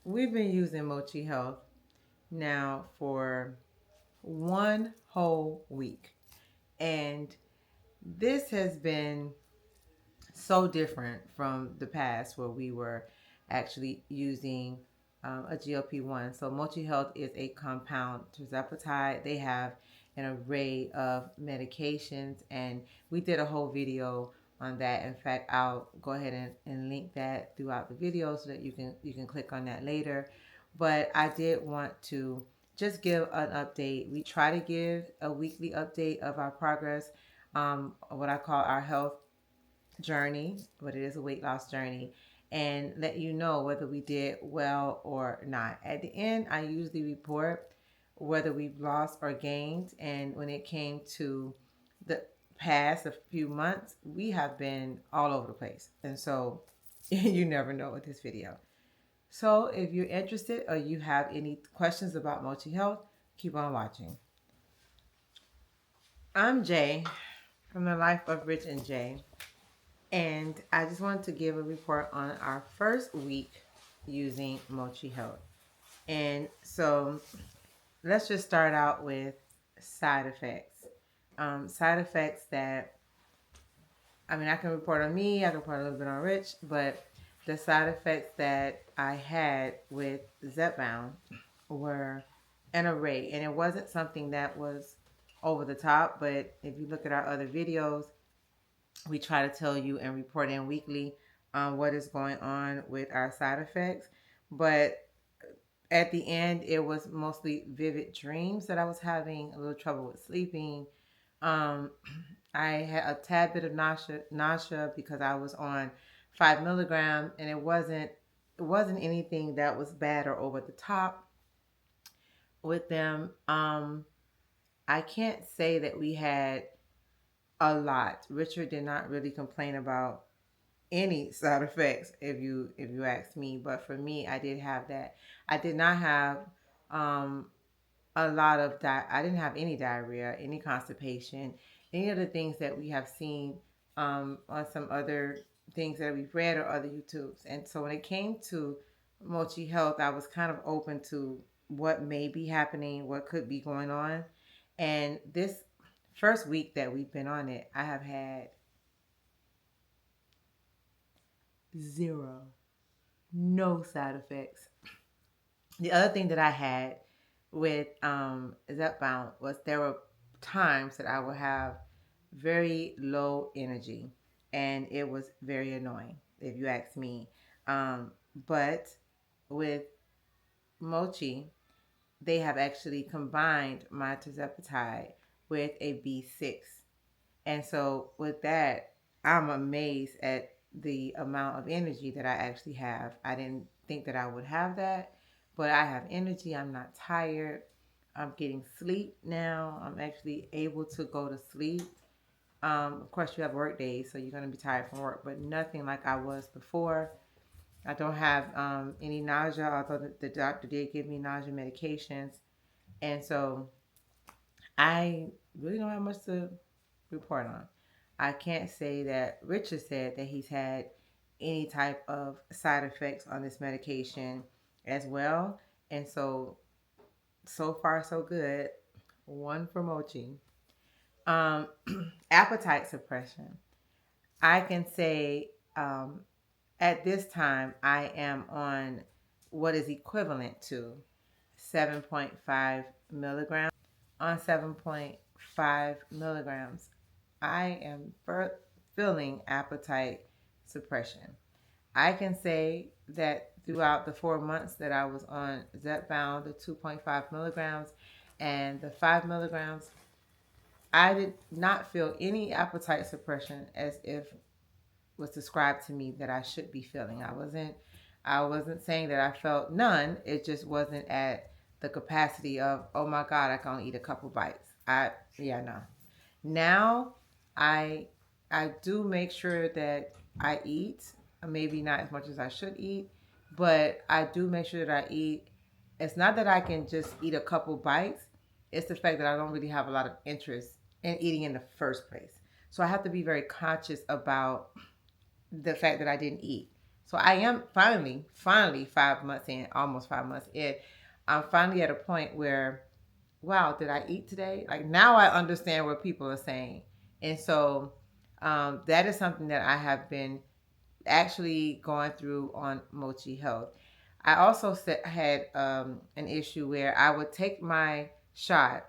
we've been using Mochi Health now for one whole week. And this has been so different from the past where we were actually using a GLP-1. So Mochi Health is a compound terzepatide. They have an array of medications, and we did a whole video on that. In fact, I'll go ahead and link that throughout the video so that you can click on that later. But I did want to just give an update. We try to give a weekly update of our progress, what I call our health journey, but it is a weight loss journey, and let you know whether we did well or not. At the end, I usually report whether we've lost or gained. And when it came to the past a few months, we have been all over the place. And so you never know with this video. So if you're interested or you have any questions about Mochi Health, keep on watching. I'm Jay from the Life of Rich and Jay. And I just wanted to give a report on our first week using Mochi Health. And so let's just start out with side effects. Side effects that, I can report on me, I can report a little bit on Rich, but the side effects that I had with Zepbound were an array. And it wasn't something that was over the top, but if you look at our other videos, we try to tell you and report in weekly what is going on with our side effects. But at the end, it was mostly vivid dreams that I was having, a little trouble with sleeping. Um, I had a tad bit of nausea because I was on 5 milligram, and it wasn't anything that was bad or over the top with them. I can't say that we had a lot. Richard did not really complain about any side effects if you ask me, but for me, I did have that. I did not have um a lot of I didn't have any diarrhea, any constipation, any of the things that we have seen on some other things that we've read or other YouTubes. And so when it came to Mochi Health, I was kind of open to what may be happening, what could be going on. And this first week that we've been on it, I have had zero, no side effects. The other thing that I had with Zepbound was there were times that I would have very low energy, and it was very annoying, if you ask me. But with Mochi, they have actually combined my tirzepatide with a B6. And so with that, I'm amazed at the amount of energy that I actually have. I didn't think that I would have that, but I have energy. I'm not tired. I'm getting sleep now. I'm actually able to go to sleep. Of course, you have work days, so you're going to be tired from work, but nothing like I was before. I don't have any nausea, although the doctor did give me nausea medications. And so I really don't have much to report on. I can't say that Richard said that he's had any type of side effects on this medication as well. And so far, so good. One for Mochi. Um, Appetite suppression. I can say at this time, I am on what is equivalent to 7.5 milligrams. On 7.5 milligrams, I am feeling appetite suppression. I can say that throughout the 4 months that I was on Zepbound, the 2.5 milligrams and the 5 milligrams, I did not feel any appetite suppression as if was described to me that I should be feeling. I wasn't saying that I felt none. It just wasn't at the capacity of, oh my God, I can only eat a couple bites. No. Now I I do make sure that I eat, maybe not as much as I should eat, but I do make sure that I eat. It's not that I can just eat a couple bites. It's the fact that I don't really have a lot of interest in eating in the first place. So I have to be very conscious about the fact that I didn't eat. So I am finally 5 months in, almost 5 months in. I'm finally at a point where, wow, did I eat today? Like now I understand what people are saying. And so that is something that I have been actually going through on Mochi Health. I also had an issue where I would take my shot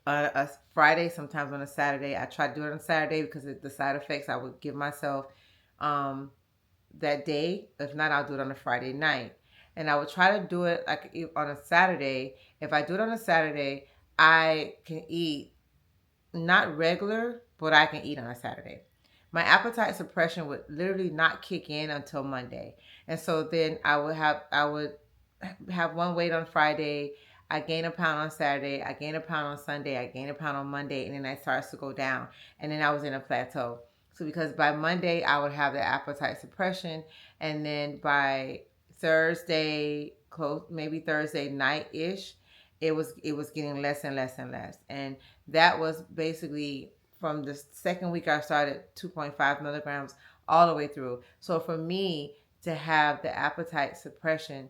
on a Friday, sometimes on a Saturday. I try to do it on Saturday because of the side effects I would give myself um, that day. If not, I'll do it on a Friday night. And I would try to do it like on a Saturday. If I do it on a Saturday, I can eat not regular, but I can eat on a Saturday. My appetite suppression would literally not kick in until Monday. And so then I would have one weight on Friday, I gain a pound on Saturday, I gain a pound on Sunday, I gain a pound on Monday, and then it starts to go down. And then I was in a plateau. So because by Monday I would have the appetite suppression, and then by Thursday, close maybe Thursday night ish, it was getting less and less and less. And that was basically from the second week I started 2.5 milligrams all the way through. So for me to have the appetite suppression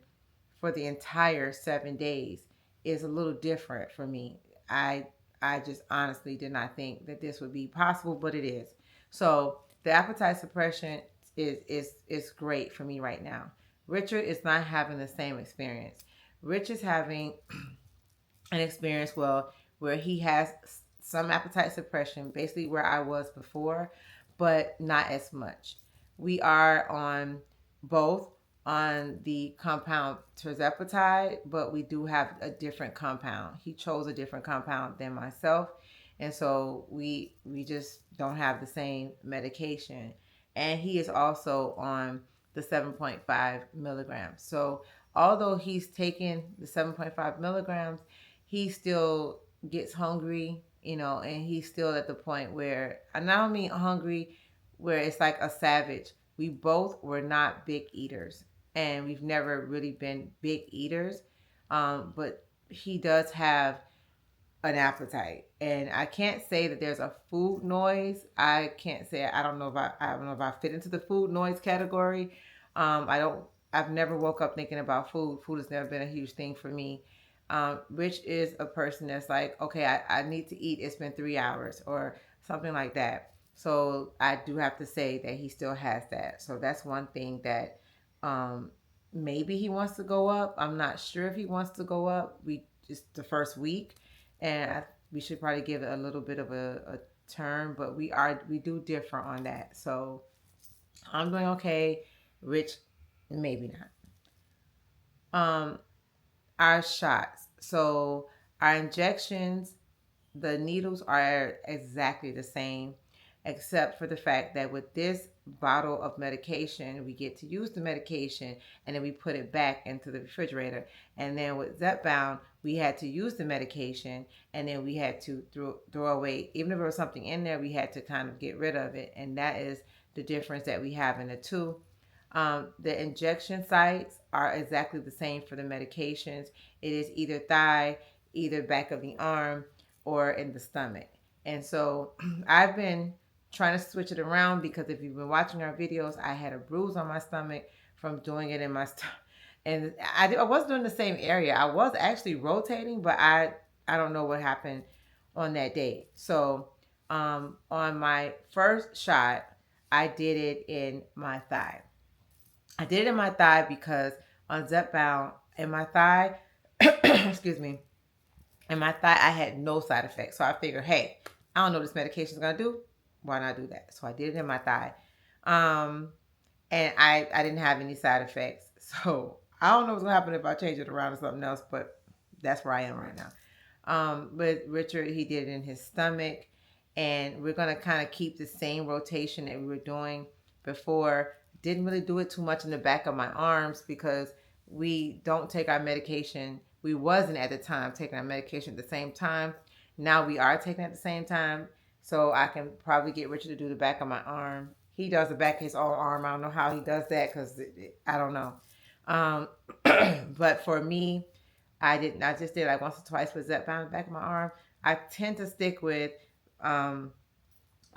for the entire 7 days is a little different for me. I I just honestly did not think that this would be possible, but it is. So the appetite suppression is great for me right now. Richard is not having the same experience. Rich is having an experience, well, where he has some appetite suppression, basically where I was before, but not as much. We are on both on the compound Tirzepatide, but we do have a different compound. He chose a different compound than myself, and so we just don't have the same medication. And he is also on the 7.5 milligrams. So although he's taken the 7.5 milligrams, he still gets hungry, and he's still at the point where I not mean hungry, where it's like a savage. We both were not big eaters, and we've never really been big eaters. But he does have an appetite, and I can't say that there's a food noise. I can't say I don't know if I fit into the food noise category. I don't. I've never woke up thinking about food. Food has never been a huge thing for me. Rich is a person that's like, okay, I need to eat. It's been 3 hours or something like that. So I do have to say that he still has that. So that's one thing that um, maybe he wants to go up. I'm not sure if he wants to go up. We just the first week, and we should probably give it a little bit of a turn. But we do differ on that. So I'm doing okay. Rich, maybe not. Our shots. So our injections, the needles are exactly the same, except for the fact that with this bottle of medication, we get to use the medication and then we put it back into the refrigerator. And then with Zepbound, we had to use the medication and then we had to throw away, even if there was something in there, we had to kind of get rid of it. And that is the difference that we have in the two. The injection sites are exactly the same for the medications. It is either thigh, either back of the arm, or in the stomach. And so I've been trying to switch it around because if you've been watching our videos, I had a bruise on my stomach from doing it in my stomach. And I was doing the same area. I was actually rotating, but I don't know what happened on that day. So on my first shot, I did it in my thigh. I did it in my thigh because on Zepbound in my thigh, excuse me, in my thigh I had no side effects. So I figured, hey, I don't know what this medication is gonna do. Why not do that? So I did it in my thigh, um, and I didn't have any side effects. So I don't know what's gonna happen if I change it around to something else, but that's where I am right now. With Richard, he did it in his stomach, and we're gonna kind of keep the same rotation that we were doing before. Didn't really do it too much in the back of my arms because we don't take our medication. We wasn't at the time taking our medication at the same time. Now we are taking it at the same time, so I can probably get Richard to do the back of my arm. He does the back of his own arm. I don't know how he does that because I don't know. Um, but for me, I didn't. I just did like once or twice with Zepbound back of my arm. I tend to stick with my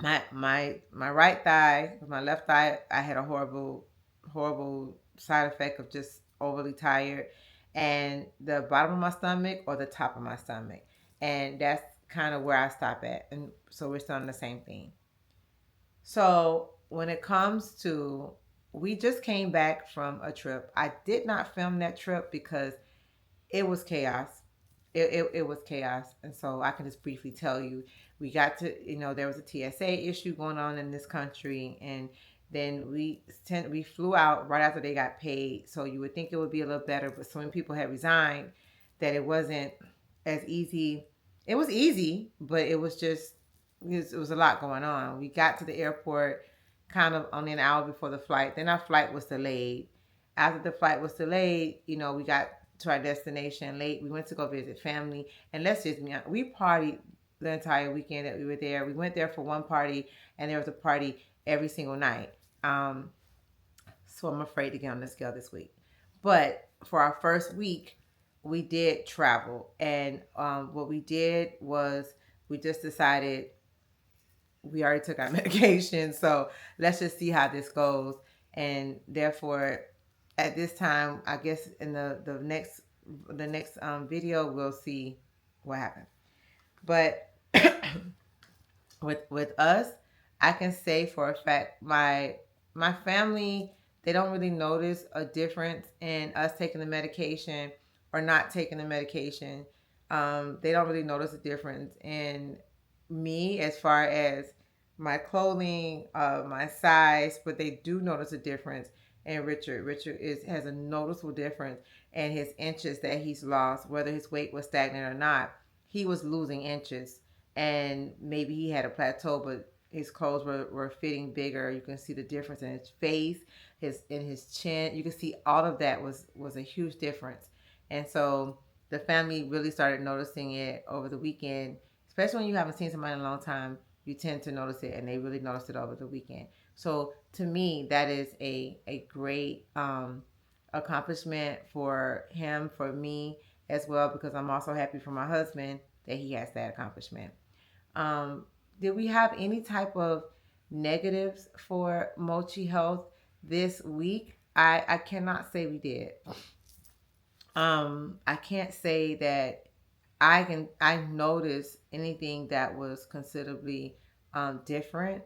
right thigh. With my left thigh, I had a horrible horrible side effect of just overly tired, and the bottom of my stomach or the top of my stomach. And that's kind of where I stop at. And so we're still on the same thing. So when it comes to, we just came back from a trip. I did not film that trip because it was chaos. It was chaos. And so I can just briefly tell you, we got to, there was a TSA issue going on in this country. And then we flew out right after they got paid. So you would think it would be a little better, but so many people had resigned that it wasn't as easy. It was easy, but it was just, it was a lot going on. We got to the airport kind of only an hour before the flight. Then our flight was delayed. After the flight was delayed, we got to our destination late. We went to go visit family, and let's just be honest, we partied the entire weekend that we were there. We went there for one party, and there was a party every single night. Um, so I'm afraid to get on the scale this week. But for our first week, we did travel, and what we did was we just decided we already took our medication, so let's just see how this goes. And therefore, at this time, I guess in the next video, we'll see what happened. But with us, I can say for a fact my family, they don't really notice a difference in us taking the medication or not taking the medication. They don't really notice a difference in me as far as my clothing, my size, but they do notice a difference. And Richard has a noticeable difference in his inches that he's lost, whether his weight was stagnant or not. He was losing inches, and maybe he had a plateau, but his clothes were fitting bigger. You can see the difference in his face, his chin. You can see all of that was a huge difference. And so the family really started noticing it over the weekend, especially when you haven't seen somebody in a long time. You tend to notice it, and they really noticed it over the weekend. So to me, that is a great accomplishment for him, for me as well, because I'm also happy for my husband that he has that accomplishment. Um, did we have any type of negatives for Mochi Health this week? I cannot say we did. I can't say that I noticed anything that was considerably different.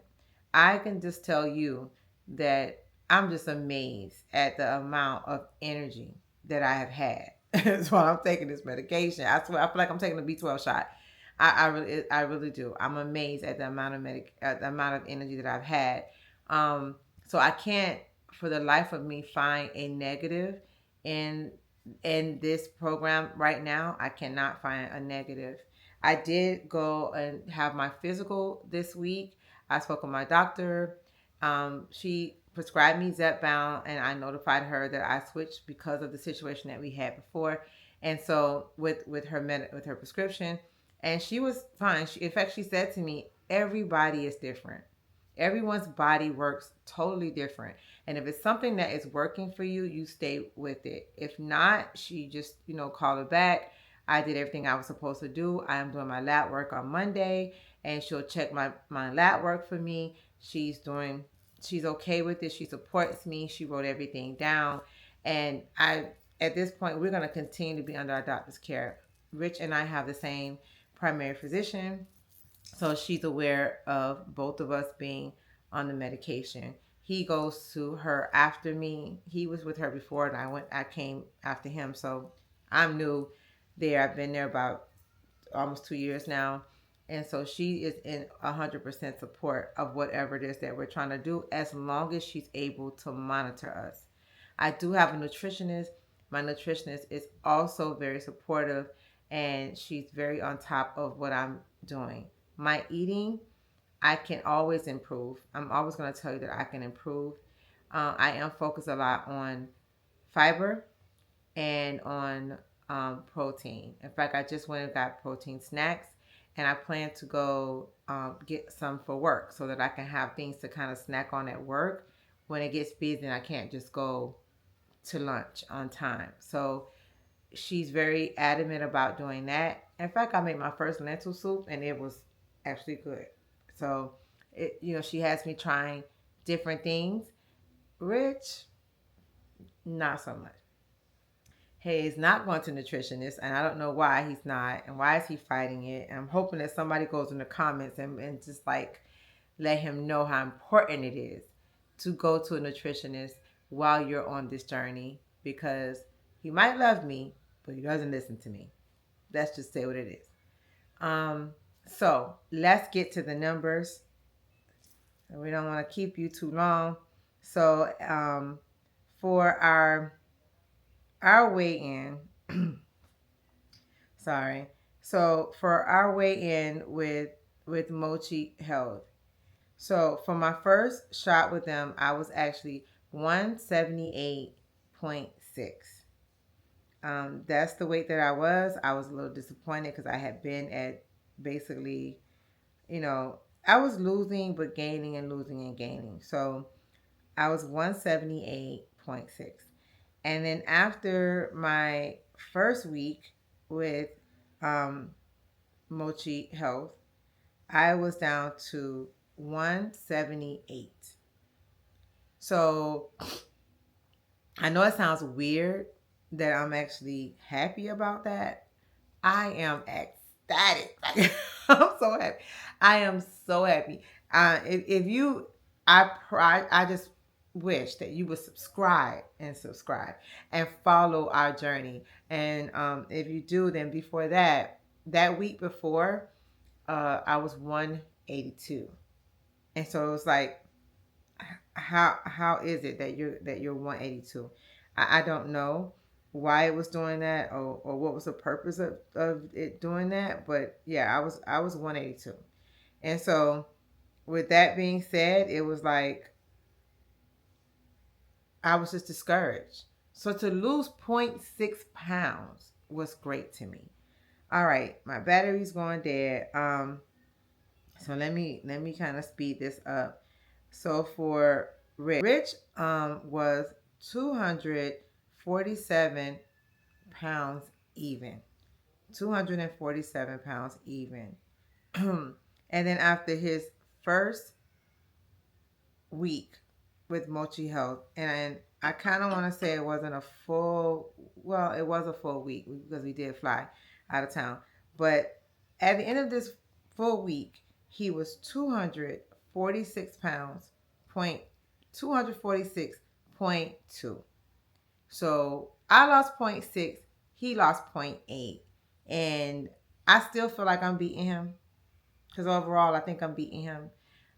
I can just tell you that I'm just amazed at the amount of energy that I have had. That's why I'm taking this medication. I swear, I feel like I'm taking a B12 shot. I really do. I'm amazed at the amount of energy that I've had. So I can't, for the life of me, find a negative in in this program right now. I cannot find a negative. I did go and have my physical this week. I spoke with my doctor. She prescribed me Zepbound, and I notified her that I switched because of the situation that we had before. And so with her prescription, and she was fine. In fact, she said to me, "Everybody is different. Everyone's body works totally different. And if it's something that is working for you, you stay with it. If not, she just, call her back. I did everything I was supposed to do. I am doing my lab work on Monday, and she'll check my lab work for me. She's okay with it. She supports me. She wrote everything down. And at this point, we're going to continue to be under our doctor's care. Rich and I have the same primary physician, so she's aware of both of us being on the medication. He goes to her after me. He was with her before, and I came after him. So I'm new there. I've been there about almost 2 years now. And so she is in 100% support of whatever it is that we're trying to do, as long as she's able to monitor us. I do have a nutritionist. My nutritionist is also very supportive, and she's very on top of what I'm doing. My eating, I can always improve. I'm always going to tell you that I can improve. I am focused a lot on fiber and on protein. In fact, I just went and got protein snacks, and I plan to go get some for work so that I can have things to kind of snack on at work when it gets busy and I can't just go to lunch on time. So she's very adamant about doing that. In fact, I made my first lentil soup, and it was actually good. So, she has me trying different things. Rich, Not so much. He's not going to nutritionist, and I don't know why he's not, and why is he fighting it. And I'm hoping that somebody goes in the comments and just like let him know how important it is to go to a nutritionist while you're on this journey, because he might love me, but he doesn't listen to me. Let's just say what it is. Um, so let's get to the numbers. We don't want to keep you too long. So for our weigh in, sorry. So for our weigh in with Mochi Health. So for my first shot with them, I was actually 178.6. That's the weight that I was. I was a little disappointed because I had been at basically, I was losing but gaining and losing and gaining. So I was 178.6. And then after my first week with um, Mochi Health, I was down to 178. So I know it sounds weird that I'm actually happy about that. I am ecstatic. I'm so happy. I am so happy. If you, I just wish that you would subscribe and follow our journey. And if you do, then before that week before, I was 182, and so it was like, how is it that you're 182? I don't know why it was doing that, or what was the purpose of it doing that, but yeah, I was 182. And so with that being said, it was like I was just discouraged. So to lose zero point 0.6 pounds was great to me. All right, my battery's going dead. So let me kind of speed this up. So for Rich was 247 pounds even. 247 pounds even. And then after his first week with Mochi Health, and I kind of want to say it wasn't a full, well, it was a full week because we did fly out of town. But at the end of this full week, he was 246 pounds, 246.2. So I lost zero point 0.6, he lost zero point 0.8. And I still feel like I'm beating him because overall, I think I'm beating him.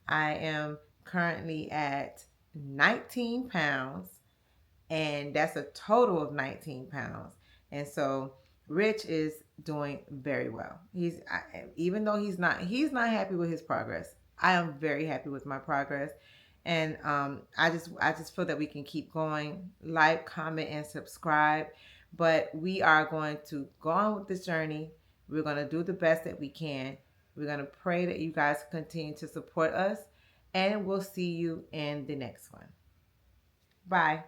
I am currently at 19 pounds, and that's a total of 19 pounds. And so Rich is doing very well. Even though he's not happy with his progress. I am very happy with my progress, and I just feel that we can keep going. Like, comment, and subscribe. But we are going to go on with this journey. We're going to do the best that we can. We're going to pray that you guys continue to support us, and we'll see you in the next one. Bye.